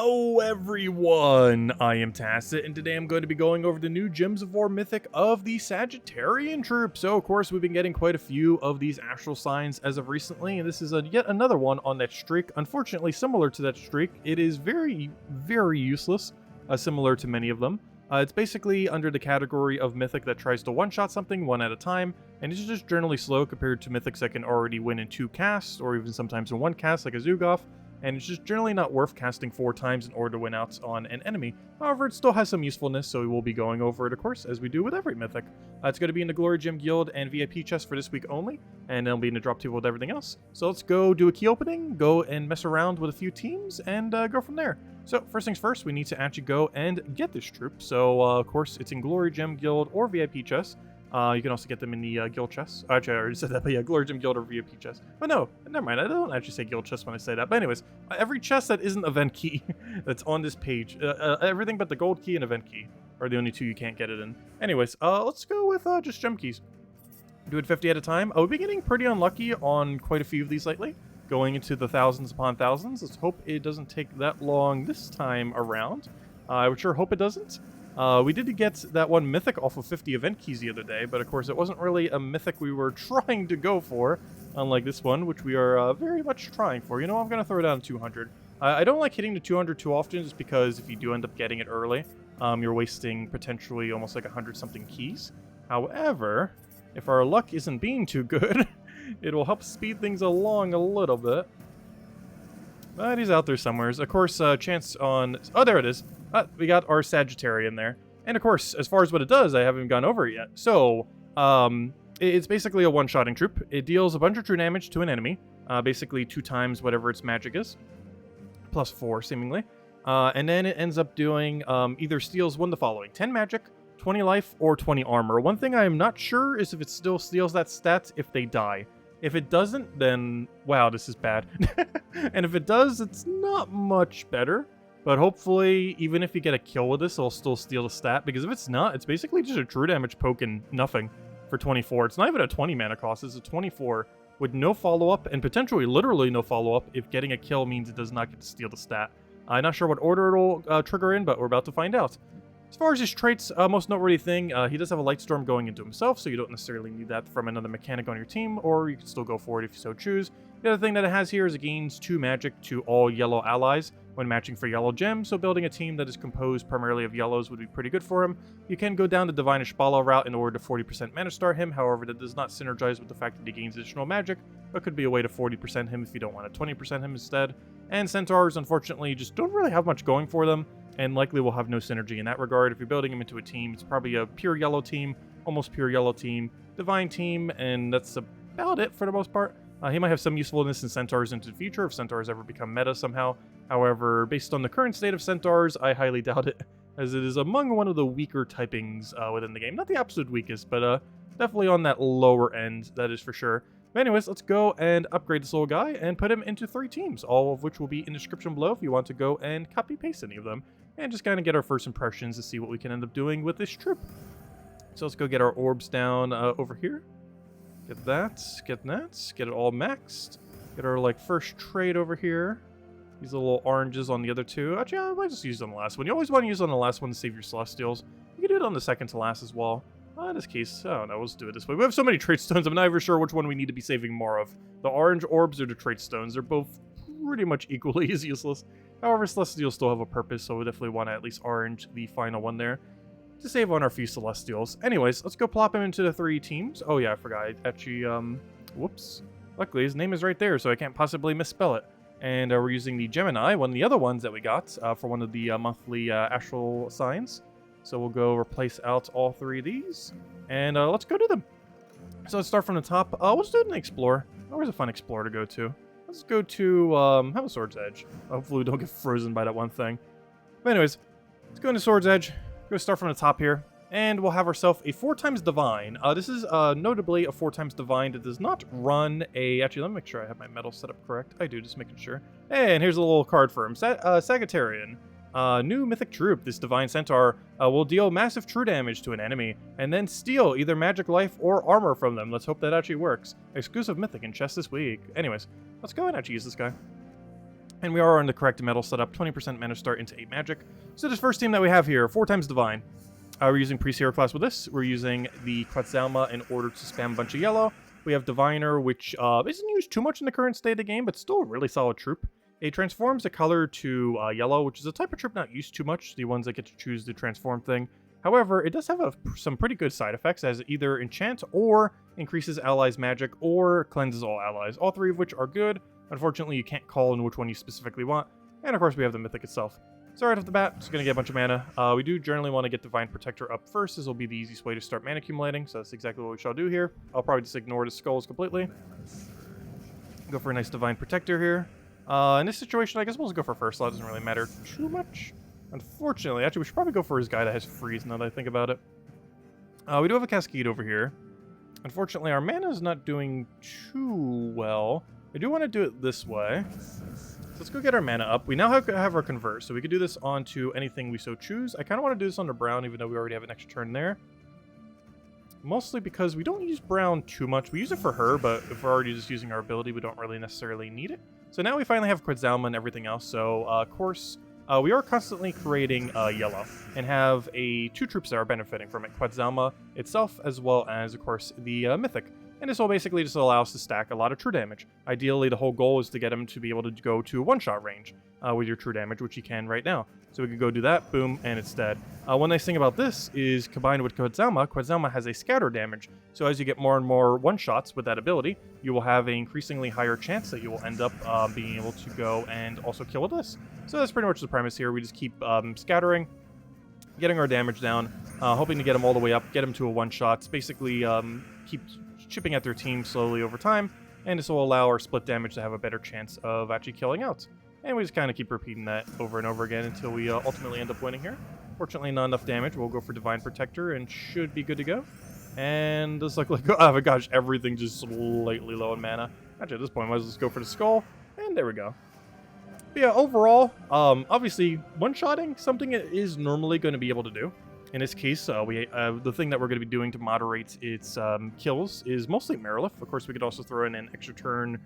Hello everyone, I am Tacit, and today I'm going to be going over the new Gems of War Mythic of the Sagittarian troop. So of course we've been getting quite a few of these astral signs as of recently, and this is yet another one on that streak. Unfortunately, similar to that streak, it is very, very useless, similar to many of them. It's basically under the category of Mythic that tries to one-shot something one at a time, and it's just generally slow compared to Mythics that can already win in 2 casts, or even sometimes in 1 cast like a Zugoff. And it's just generally not worth casting 4 times in order to win out on an enemy. However, it still has some usefulness, so we will be going over it, of course, as we do with every Mythic. It's going to be in the Glory Gem Guild and VIP chest for this week only, and it'll be in the drop table with everything else. So let's go do a key opening, go and mess around with a few teams, and go from there. So first things first, we need to actually go and get this troop. So of course, it's in Glory Gem Guild or VIP chest. You can also get them in the guild chest. Actually, I already said that, but yeah, Glory Gem Guild or VIP chest. But no, never mind. I don't actually say guild chest when I say that. But anyways, every chest that isn't event key that's on this page, everything but the gold key and event key are the only 2 you can't get it in. Anyways, let's go with just gem keys. Do it 50 at a time. We've been getting pretty unlucky on quite a few of these lately, going into the thousands upon thousands. Let's hope it doesn't take that long this time around. I would sure hope it doesn't. We did get that one Mythic off of 50 event keys the other day, but of course it wasn't really a Mythic we were trying to go for, unlike this one, which we are very much trying for. You know, I'm going to throw down 200. I don't like hitting the 200 too often, just because if you do end up getting it early, you're wasting potentially almost like 100-something keys. However, if our luck isn't being too good, it will help speed things along a little bit. But he's out there somewhere. Of course, chance on... Oh, there it is. We got our Sagittarian there. And of course, as far as what it does, I haven't gone over it yet. So, it's basically a one-shotting troop. It deals a bunch of true damage to an enemy. Basically 2 times whatever its magic is. Plus 4, seemingly. And then it ends up doing either steals one of the following: 10 magic, 20 life, or 20 armor. One thing I am not sure is if it still steals that stat if they die. If it doesn't, then wow, this is bad. And if it does, it's not much better. But hopefully, even if you get a kill with this, it'll still steal the stat. Because if it's not, it's basically just a true damage poke and nothing for 24. It's not even a 20 mana cost. It's a 24 with no follow-up and potentially literally no follow-up if getting a kill means it does not get to steal the stat. I'm not sure what order it'll trigger in, but we're about to find out. As far as his traits, most noteworthy thing, he does have a Light Storm going into himself, so you don't necessarily need that from another mechanic on your team, or you can still go for it if you so choose. The other thing that it has here is it gains 2 magic to all yellow allies when matching for yellow gems, so building a team that is composed primarily of yellows would be pretty good for him. You can go down the Divine Ishbala route in order to 40% mana star him, however that does not synergize with the fact that he gains additional magic, but could be a way to 40% him if you don't want to 20% him instead. And Centaurs, unfortunately, just don't really have much going for them, and likely will have no synergy in that regard. If you're building him into a team, it's probably a pure yellow team, almost pure yellow team, divine team, and that's about it for the most part. He might have some usefulness in Centaurs into the future if Centaurs ever become meta somehow. However, based on the current state of Centaurs, I highly doubt it, as it is among one of the weaker typings within the game. Not the absolute weakest, but definitely on that lower end, that is for sure. But anyways, let's go and upgrade this little guy and put him into 3 teams, all of which will be in the description below if you want to go and copy-paste any of them, and just kind of get our first impressions to see what we can end up doing with this troop. So let's go get our orbs down over here. Get that, get it all maxed. Get our, like, first trait over here. These little oranges on the other 2. Actually, I might just use it on the last one. You always want to use it on the last one to save your Celestials. You can do it on the second to last as well. In this case, I don't know, let's do it this way. We have so many trait stones, I'm not even sure which one we need to be saving more of. The orange orbs or the trait stones. They're both pretty much equally as useless. However, Celestials still have a purpose, so we definitely want to at least orange the final one there to save on our few Celestials. Anyways, let's go plop him into the 3 teams. Oh yeah, I forgot. I actually, whoops. Luckily, his name is right there, so I can't possibly misspell it. And we're using the Gemini, one of the other ones that we got for one of the monthly astral signs. So we'll go replace out all 3 of these, and let's go to them. So let's start from the top. Let's do an Explorer. Where's a fun Explorer to go to? Let's go to, have a Sword's Edge. Hopefully we don't get frozen by that one thing. But anyways, let's go into Sword's Edge. Go start from the top here, and we'll have ourselves a 4 times Divine. This is notably a 4 times Divine that does not run a... Actually, let me make sure I have my metal set up correct. I do, just making sure. And here's a little card for him. Sagittarian. New Mythic troop. This Divine Centaur will deal massive true damage to an enemy, and then steal either magic, life, or armor from them. Let's hope that actually works. Exclusive Mythic in chest this week. Anyways, let's go and actually use this guy. And we are on the correct metal setup, 20% mana start into 8 magic. So this first team that we have here, 4 times Divine. We're using Priest Hero class with this. We're using the Quetzalma in order to spam a bunch of yellow. We have Diviner, which isn't used too much in the current state of the game, but still a really solid troop. It transforms a color to yellow, which is a type of troop not used too much, the ones that get to choose the transform thing. However, it does have some pretty good side effects, as it either enchant or increases allies' magic or cleanses all allies, all 3 of which are good. Unfortunately, you can't call in which one you specifically want. And of course, we have the Mythic itself. So right off the bat, just going to get a bunch of mana. We do generally want to get Divine Protector up first. This will be the easiest way to start mana accumulating, so that's exactly what we shall do here. I'll probably just ignore the skulls completely. Go for a nice Divine Protector here. In this situation, I guess we'll just go for first slot. Doesn't really matter too much. Unfortunately, actually, we should probably go for his guy that has freeze now that I think about it. We do have a Cascade over here. Unfortunately, our mana is not doing too well. I do want to do it this way. So let's go get our mana up. We now have our Convert, so we could do this onto anything we so choose. I kind of want to do this on the Brown, even though we already have an extra turn there. Mostly because we don't use Brown too much. We use it for her, but if we're already just using our ability, we don't really necessarily need it. So now we finally have Quetzalma and everything else. So, of course, we are constantly creating yellow and have 2 troops that are benefiting from it. Quetzalma itself, as well as, of course, the Mythic. And this will basically just allow us to stack a lot of true damage. Ideally, the whole goal is to get him to be able to go to one-shot range with your true damage, which he can right now. So we could go do that, boom, and it's dead. One nice thing about this is, combined with Quetzalma, Quetzalma has a scatter damage. So as you get more and more one-shots with that ability, you will have an increasingly higher chance that you will end up being able to go and also kill with this. So that's pretty much the premise here. We just keep scattering, getting our damage down, hoping to get them all the way up, get them to a one-shot, basically keep chipping at their team slowly over time, and this will allow our split damage to have a better chance of actually killing out. And we just kind of keep repeating that over and over again until we ultimately end up winning here. Fortunately, not enough damage. We'll go for Divine Protector and should be good to go. And just like oh my gosh, everything just slightly low in mana. Actually, at this point, might as well just go for the Skull, and there we go. But yeah, overall, obviously, one-shotting something it is normally going to be able to do. In this case, the thing that we're going to be doing to moderate its kills is mostly Marilith. Of course, we could also throw in an extra turn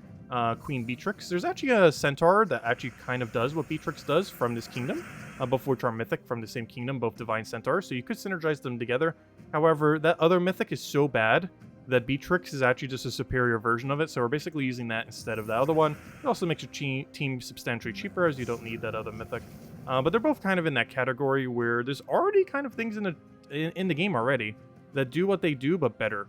Queen Beatrix. There's actually a Centaur that actually kind of does what Beatrix does from this kingdom, both which are Mythic from the same kingdom, both Divine Centaurs, so you could synergize them together. However, that other Mythic is so bad that Beatrix is actually just a superior version of it, so we're basically using that instead of the other one. It also makes your team substantially cheaper, as you don't need that other Mythic. But they're both kind of in that category where there's already kind of things in the game already that do what they do, but better.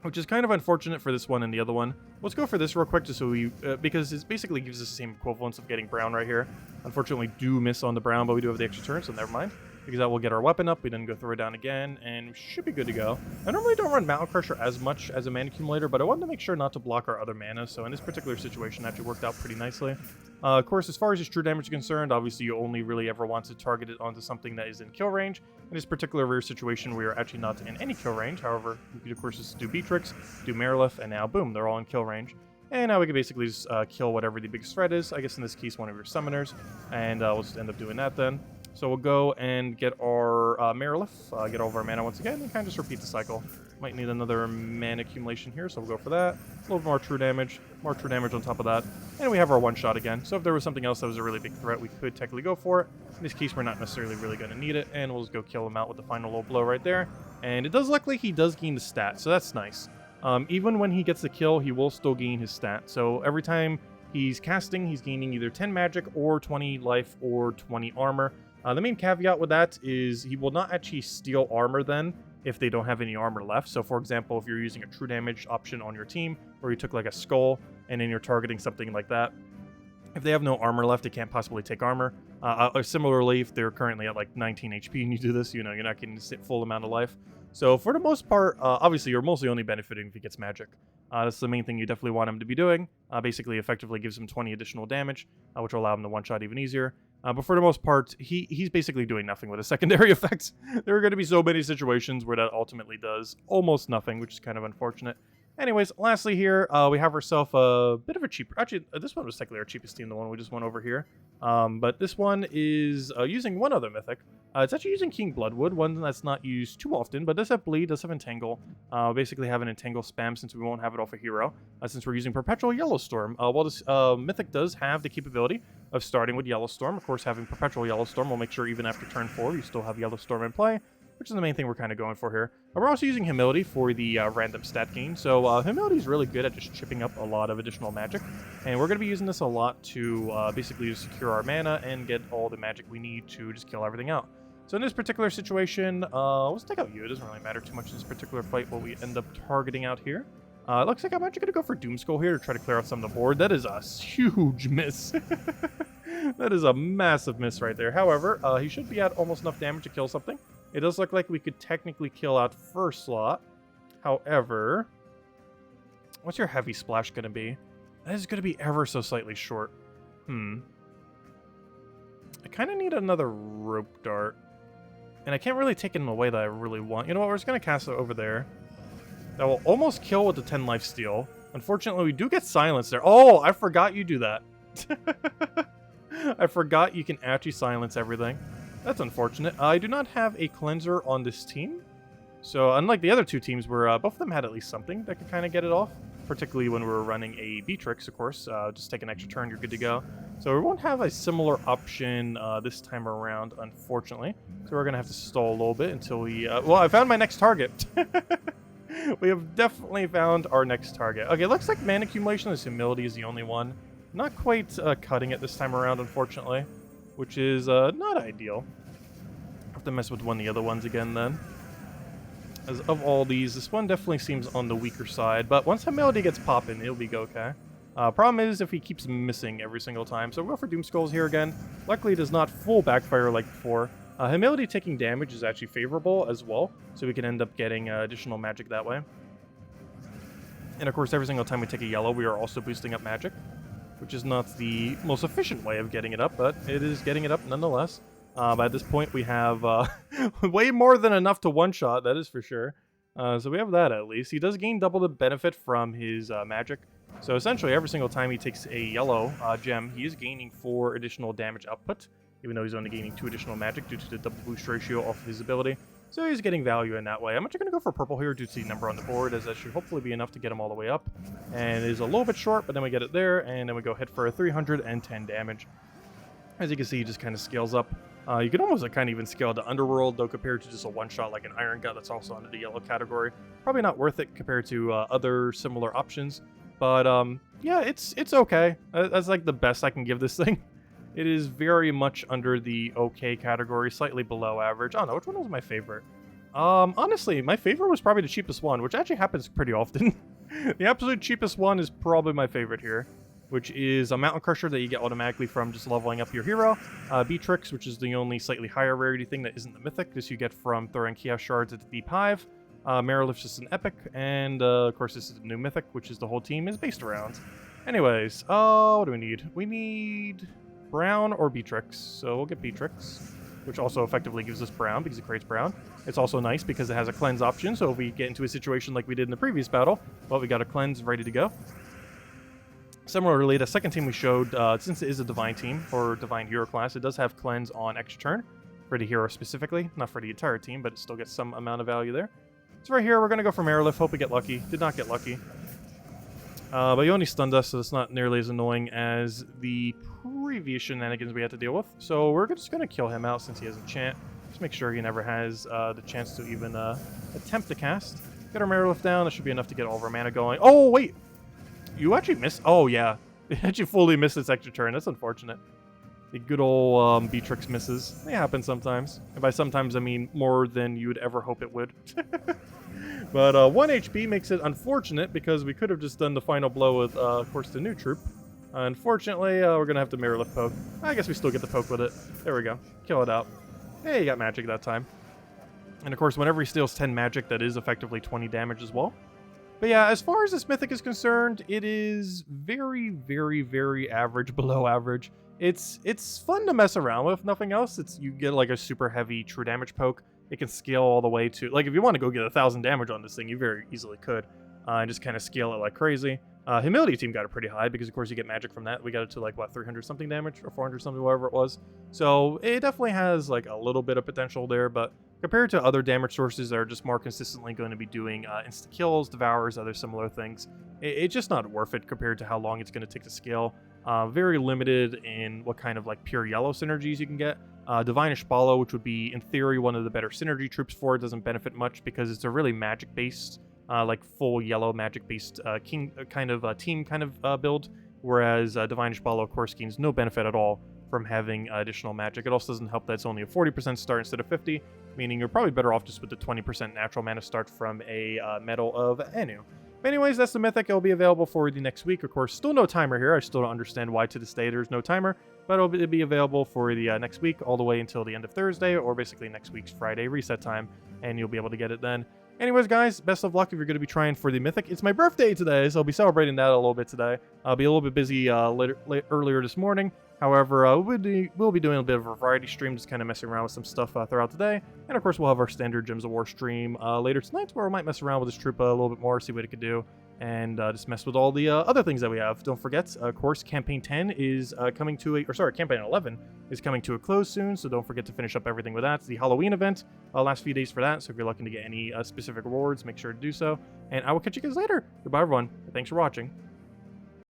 Which is kind of unfortunate for this one and the other one. Let's go for this real quick, just so we, because it basically gives us the same equivalence of getting Brown right here. Unfortunately, do miss on the Brown, but we do have the extra turn, so never mind. Because that will get our weapon up, we then go throw it down again, and we should be good to go. I normally don't run Mountain Crusher as much as a mana accumulator, but I wanted to make sure not to block our other mana, so in this particular situation, that actually worked out pretty nicely. Of course, as far as his true damage is concerned, obviously you only really ever want to target it onto something that is in kill range. In this particular rare situation, we are actually not in any kill range. However, you could of course just do Beatrix, do Marilith, and now boom, they're all in kill range. And now we can basically just kill whatever the biggest threat is. I guess in this case, one of your summoners, and we'll just end up doing that then. So we'll go and get our Marilith, get all of our mana once again, and kind of just repeat the cycle. Might need another mana accumulation here, so we'll go for that. A little more true damage on top of that. And we have our one-shot again. So if there was something else that was a really big threat, we could technically go for it. In this case, we're not necessarily really going to need it, and we'll just go kill him out with the final low blow right there. And it does look like he does gain the stat, so that's nice. Even when he gets the kill, he will still gain his stat. So every time he's casting, he's gaining either 10 magic or 20 life or 20 armor. The main caveat with that is he will not actually steal armor then if they don't have any armor left. So for example, if you're using a true damage option on your team, or you took like a skull and then you're targeting something like that, if they have no armor left, they can't possibly take armor. Similarly, if they're currently at like 19 HP and you do this, you know, you're not getting the full amount of life. So for the most part, obviously you're mostly only benefiting if he gets magic. That's the main thing you definitely want him to be doing. Basically, effectively gives him 20 additional damage, which will allow him to one-shot even easier. But for the most part, he's basically doing nothing with his secondary effects. There are going to be so many situations where that ultimately does almost nothing, which is kind of unfortunate. Anyways, lastly here, we have ourselves a bit of a cheaper... Actually, this one was technically our cheapest team, the one we just went over here. But this one is using one other mythic. It's actually using King Bloodwood, one that's not used too often, but does have Bleed, does have Entangle. Basically have an Entangle spam since we won't have it off a hero, since we're using Perpetual Yellowstorm. While this mythic does have the capability of starting with Yellowstorm, of course having Perpetual Yellowstorm will make sure even after turn 4 you still have Yellowstorm in play, which is the main thing we're kind of going for here. We're also using Humility for the random stat gain, so Humility is really good at just chipping up a lot of additional magic, and we're going to be using this a lot to basically just secure our mana and get all the magic we need to just kill everything out. So in this particular situation, let's take out you. It doesn't really matter too much in this particular fight what we end up targeting out here. It looks like I'm actually going to go for Doomskull here to try to clear out some of the board. That is a huge miss. That is a massive miss right there. However, he should be at almost enough damage to kill something. It does look like we could technically kill out first slot. However, what's your heavy splash going to be? That is going to be ever so slightly short. I kind of need another rope dart. And I can't really take it in the way that I really want. You know what? We're just going to cast it over there. That will almost kill with the 10 life steal. Unfortunately, we do get silence there. Oh, I forgot you do that. I forgot you can actually silence everything. That's unfortunate. I do not have a cleanser on this team. So unlike the other two teams where both of them had at least something that could kind of get it off, particularly when we were running a Beatrix, of course, just take an extra turn, you're good to go. So we won't have a similar option this time around, unfortunately. So we're going to have to stall a little bit until we... well, I found my next target. We have definitely found our next target. Okay, looks like mana accumulation, this Humility is the only one. Not quite cutting it this time around, unfortunately, which is not ideal. Have to mess with one of the other ones again then. As of all these, this one definitely seems on the weaker side, but once Humility gets popping, it'll be okay. Problem is if he keeps missing every single time, so we'll go for Doomskulls here again. Luckily, it does not full backfire like before. Humility taking damage is actually favorable as well, so we can end up getting additional magic that way. And of course, every single time we take a yellow, we are also boosting up magic, which is not the most efficient way of getting it up, but it is getting it up nonetheless. At this point, we have way more than enough to one-shot, that is for sure. So we have that at least. He does gain double the benefit from his magic. So essentially, every single time he takes a yellow gem, he is gaining 4 additional damage output, even though he's only gaining 2 additional magic due to the double boost ratio of his ability. So he's getting value in that way. I'm actually going to go for purple here due to the number on the board, as that should hopefully be enough to get him all the way up. And it is a little bit short, but then we get it there, and then we go hit for a 310 damage. As you can see, he just kind of scales up. You can almost kind of even scale to Underworld, though compared to just a one-shot like an Iron Gut that's also under the yellow category. Probably not worth it compared to other similar options. But yeah, it's okay. That's like the best I can give this thing. It is very much under the okay category, slightly below average. I don't know, which one was my favorite? Honestly, my favorite was probably the cheapest one, which actually happens pretty often. The absolute cheapest one is probably my favorite here, which is a Mountain Crusher that you get automatically from just leveling up your hero. Beatrix, which is the only slightly higher rarity thing that isn't the Mythic. This you get from throwing Chaos Shards at the Deep Hive. Marilith's just an Epic, and of course this is the new Mythic, which is the whole team is based around. Anyways, what do we need? We need Brown or Beatrix, so we'll get Beatrix, which also effectively gives us Brown because it creates Brown. It's also nice because it has a cleanse option, so if we get into a situation like we did in the previous battle, well, we got a cleanse ready to go. Similarly, the second team we showed, since it is a Divine team, or Divine Hero class, it does have cleanse on extra turn, for the hero specifically, not for the entire team, but it still gets some amount of value there. So right here, we're going to go for Marilith, hope we get lucky. Did not get lucky. But he only stunned us, so it's not nearly as annoying as the previous shenanigans we had to deal with. So we're just going to kill him out since he has a chant. Just make sure he never has the chance to even attempt to cast. Get our Marilith down, that should be enough to get all of our mana going. Oh, wait! You actually missed? Oh, yeah. It actually fully missed its extra turn. That's unfortunate. The good old Beatrix misses. They happen sometimes. And by sometimes, I mean more than you would ever hope it would. But 1 HP makes it unfortunate because we could have just done the final blow with, of course, the new troop. Unfortunately, we're going to have to Marilith poke. I guess we still get the poke with it. There we go. Kill it out. Hey, you got magic that time. And of course, whenever he steals 10 magic, that is effectively 20 damage as well. But yeah, as far as this Mythic is concerned, it is very, very, very average, below average. It's fun to mess around with, nothing else. You get like a super heavy true damage poke. It can scale all the way to, like, if you want to go get 1,000 damage on this thing, you very easily could. and just kind of scale it like crazy. Humility team got it pretty high because, of course, you get magic from that. We got it to, like, what, 300 something damage or 400 something, whatever it was. So it definitely has, like, a little bit of potential there, but compared to other damage sources that are just more consistently going to be doing insta kills, devours, other similar things, it's just not worth it compared to how long it's going to take to scale. Very limited in what kind of, like, pure yellow synergies you can get. Divine Ishbalo, which would be, in theory, one of the better synergy troops for it, doesn't benefit much because it's a really magic-based, like full yellow magic-based team kind of build, whereas Divine Ishbalo, of course, gains no benefit at all from having additional magic. It also doesn't help that it's only a 40% start instead of 50, meaning you're probably better off just with the 20% natural mana start from a Medal of Anu. But anyways, that's the Mythic. It'll be available for the next week. Of course, still no timer here. I still don't understand why to this day there's no timer, but it'll be available for the next week all the way until the end of Thursday, or basically next week's Friday reset time, and you'll be able to get it then. Anyways, guys, best of luck if you're going to be trying for the Mythic. It's my birthday today, so I'll be celebrating that a little bit today. I'll be a little bit busy earlier this morning. However, we'll be doing a bit of a variety stream, just kind of messing around with some stuff throughout the day. And of course, we'll have our standard Gems of War stream later tonight, where we might mess around with this troop a little bit more, see what it could do, and just mess with all the other things that we have. Don't forget, of course, Campaign 10 is Campaign 11 is coming to a close soon, so don't forget to finish up everything with that. It's the Halloween event, last few days for that, so if you're looking to get any specific rewards, make sure to do so. And I will catch you guys later. Goodbye, everyone. Thanks for watching.